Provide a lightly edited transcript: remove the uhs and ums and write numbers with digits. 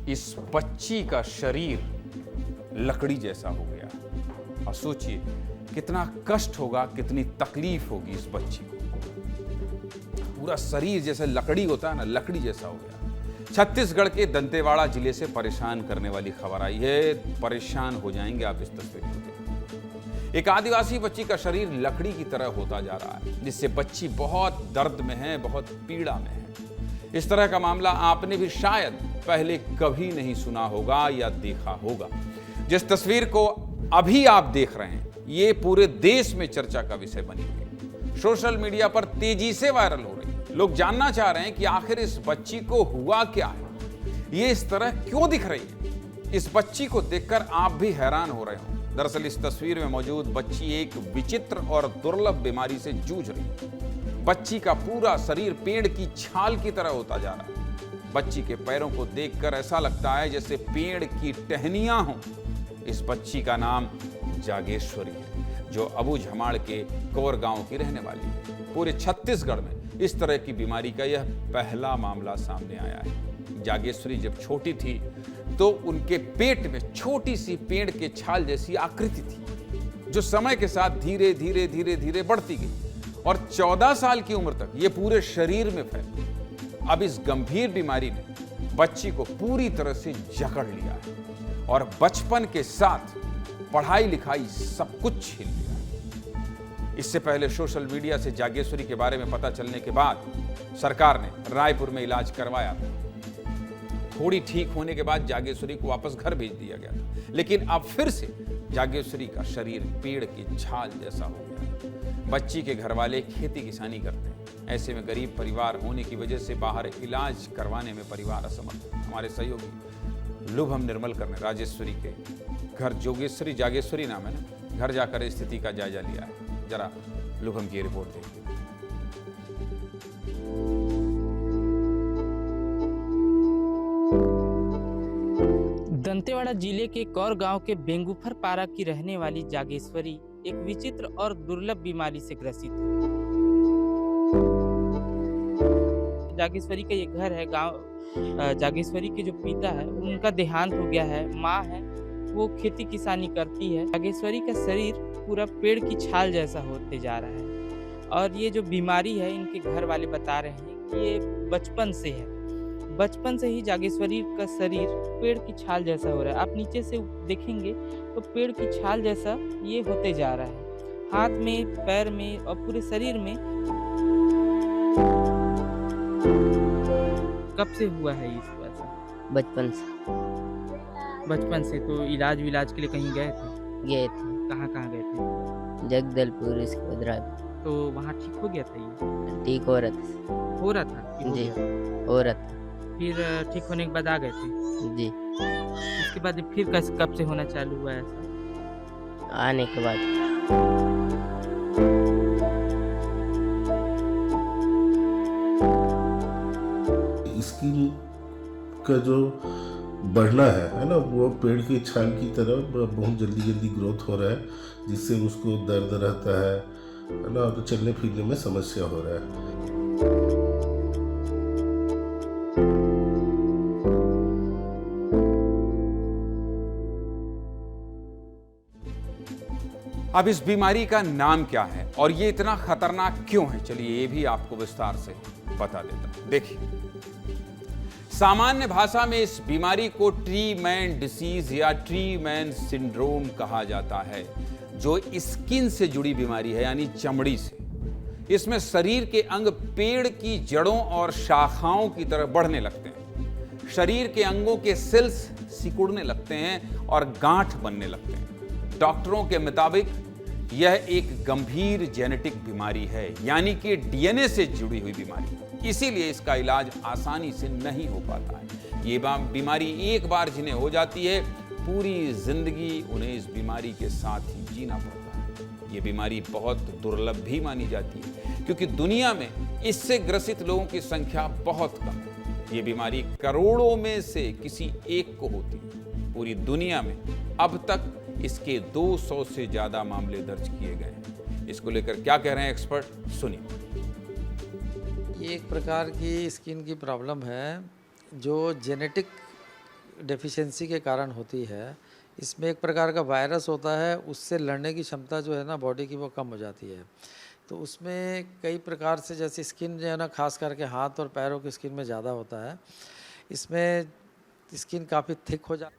इस बच्ची का शरीर लकड़ी जैसा हो गया। और सोचिए कितना कष्ट होगा, कितनी तकलीफ होगी इस बच्ची को। पूरा शरीर जैसे लकड़ी होता है ना, लकड़ी जैसा हो गया। छत्तीसगढ़ के दंतेवाड़ा जिले से परेशान करने वाली खबर आई है। परेशान हो जाएंगे आप इस तस्वीर को देख। एक आदिवासी बच्ची का शरीर लकड़ी की तरह होता जा रहा है, जिससे बच्ची बहुत दर्द में है, बहुत पीड़ा में है। इस तरह का मामला आपने भी शायद पहले कभी नहीं सुना होगा या देखा होगा। जिस तस्वीर को अभी आप देख रहे हैं, ये पूरे देश में चर्चा का विषय बनी हुई है। सोशल मीडिया पर तेजी से वायरल हो रही है। लोग जानना चाह रहे हैं कि आखिर इस बच्ची को हुआ क्या है, ये इस तरह क्यों दिख रही है। इस बच्ची को देखकर आप भी हैरान हो रहे हो। दरअसल इस तस्वीर में मौजूद बच्ची एक विचित्र और दुर्लभ बीमारी से जूझ रही है। बच्ची का पूरा शरीर पेड़ की छाल की तरह होता जा रहा है। बच्ची के पैरों को देखकर ऐसा लगता है जैसे पेड़ की टहनियां हों। इस बच्ची का नाम जागेश्वरी है, जो अबूझमाड़ के कोर गांव की रहने वाली है। पूरे छत्तीसगढ़ में इस तरह की बीमारी का यह पहला मामला सामने आया है। जागेश्वरी जब छोटी थी तो उनके पेट में छोटी सी पेड़ के छाल जैसी आकृति थी, जो समय के साथ धीरे धीरे धीरे धीरे बढ़ती गई और 14 साल की उम्र तक ये पूरे शरीर में फैल गई। अब इस गंभीर बीमारी ने बच्ची को पूरी तरह से जकड़ लिया है और बचपन के साथ पढ़ाई लिखाई सब कुछ छीन लिया। इससे पहले सोशल मीडिया से जागेश्वरी के बारे में पता चलने के बाद सरकार ने रायपुर में इलाज करवाया था। थोड़ी ठीक होने के बाद जागेश्वरी को वापस घर भेज दिया गया था, लेकिन अब फिर से जागेश्वरी का शरीर पेड़ की छाल जैसा हो गया। बच्ची के घर वाले खेती किसानी करते हैं। ऐसे में गरीब परिवार होने की वजह से बाहर इलाज करवाने में परिवार असमर्थ है। हमारे सहयोगी लुभम निर्मलकर ने राजेश्वरी के घर, जोगेश्वरी जागेश्वरी नाम है ना, घर जाकर स्थिति का जायजा लिया है। जरा लुभम की रिपोर्ट देखिए। दंतेवाड़ा जिले के कौर गांव के बेंगुफर पारा की रहने वाली जागेश्वरी एक विचित्र और दुर्लभ बीमारी से ग्रसित है। जागेश्वरी का ये घर है गांव। जागेश्वरी के जो पिता है उनका देहांत हो गया है। माँ है वो खेती किसानी करती है। जागेश्वरी का शरीर पूरा पेड़ की छाल जैसा होते जा रहा है और ये जो बीमारी है इनके घर वाले बता रहे हैं कि ये बचपन से है। बचपन से ही जागेश्वरी का शरीर पेड़ की छाल जैसा हो रहा है। आप नीचे से देखेंगे तो पेड़ की छाल जैसा ये होते जा रहा है, हाथ में, पैर में और पूरे शरीर में। कब से हुआ है इसको ऐसा? बचपन से। बचपन से। तो इलाज विलाज के लिए कहीं गए थे? गए थे कहाँ गए थे? जगदलपुर, इसके बाद रायपुर। तो वहाँ ठीक हो गया था ये? ठीक हो रहा था। हो रहा था कि हो जी, गया? हो रहा था। फिर ठीक होने के बाद आ गए थे? जी, उसके बाद फिर कब से होना चालू हुआ है ऐसा? आने के बाद स्किन का जो बढ़ना है ना, वो पेड़ की छाल की तरह बहुत जल्दी जल्दी ग्रोथ हो रहा है, जिससे उसको दर्द रहता है ना, तो चलने फिरने में समस्या हो रहा है। अब इस बीमारी का नाम क्या है और ये इतना खतरनाक क्यों है, चलिए ये भी आपको विस्तार से बता देता हूं। देखिए, सामान्य भाषा में इस बीमारी को ट्री मैन डिसीज या ट्री मैन सिंड्रोम कहा जाता है, जो स्किन से जुड़ी बीमारी है, यानी चमड़ी से। इसमें शरीर के अंग पेड़ की जड़ों और शाखाओं की तरह बढ़ने लगते हैं। शरीर के अंगों के सेल्स सिकुड़ने लगते हैं और गांठ बनने लगते हैं। डॉक्टरों के मुताबिक यह एक गंभीर जेनेटिक बीमारी है, यानी कि डीएनए से जुड़ी हुई बीमारी। इसीलिए इसका इलाज आसानी से नहीं हो पाता है। ये बीमारी एक बार जिन्हें हो जाती है, पूरी जिंदगी उन्हें इस बीमारी के साथ ही जीना पड़ता है। ये बीमारी बहुत दुर्लभ भी मानी जाती है, क्योंकि दुनिया में इससे ग्रसित लोगों की संख्या बहुत कम है। ये बीमारी करोड़ों में से किसी एक को होती है। पूरी दुनिया में अब तक इसके 200 से ज्यादा मामले दर्ज किए गए हैं। इसको लेकर क्या कह रहे हैं एक्सपर्ट, सुनिए। ये एक प्रकार की स्किन की प्रॉब्लम है जो जेनेटिक डेफिशिएंसी के कारण होती है। इसमें एक प्रकार का वायरस होता है, उससे लड़ने की क्षमता जो है ना बॉडी की वो कम हो जाती है। तो उसमें कई प्रकार से, जैसे स्किन जो है ना खास करके हाथ और पैरों की स्किन में ज़्यादा होता है, इसमें स्किन काफ़ी थिक हो जाती है।